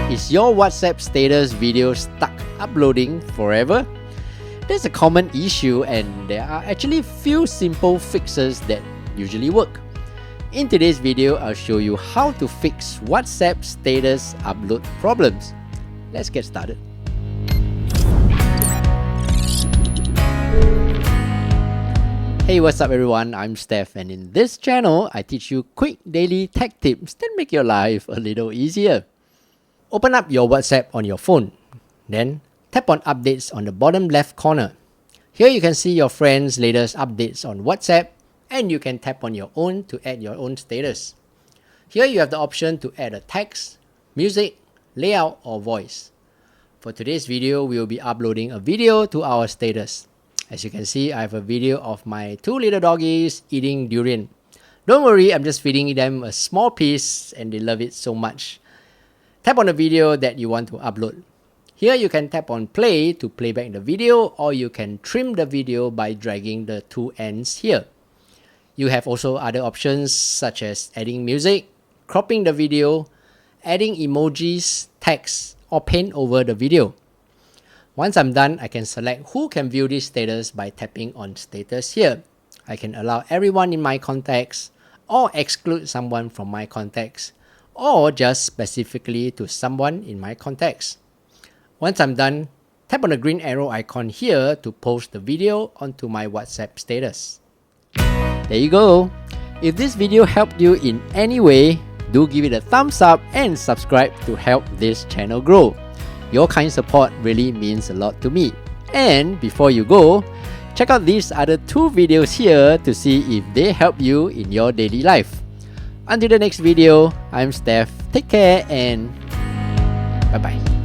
Is your WhatsApp status video stuck uploading forever? That's a common issue, and there are actually few simple fixes that usually work. In today's video, I'll show you how to fix WhatsApp status upload problems. Let's get started. Hey, what's up everyone? I'm Steph, and in this channel, I teach you quick daily tech tips that make your life a little easier. Open up your WhatsApp on your phone. Then, tap on Updates on the bottom left corner. Here you can see your friends' latest updates on WhatsApp, and you can tap on your own to add your own status. Here you have the option to add a text, music, layout, or voice. For today's video, we will be uploading a video to our status. As you can see, I have a video of my two little doggies eating durian. Don't worry, I'm just feeding them a small piece and they love it so much. Tap on the video that you want to upload. Here you can tap on play to play back the video, or you can trim the video by dragging the two ends here. You have also other options such as adding music, cropping the video, adding emojis, text, or paint over the video. Once I'm done, I can select who can view this status by tapping on status here. I can allow everyone in my contacts, or exclude someone from my contacts, or just specifically to someone in my contacts. Once I'm done, tap on the green arrow icon here to post the video onto my WhatsApp status. There you go. If this video helped you in any way, do give it a thumbs up and subscribe to help this channel grow. Your kind support really means a lot to me. And before you go, check out these other two videos here to see if they help you in your daily life. Until the next video, I'm Steph. Take care and bye-bye.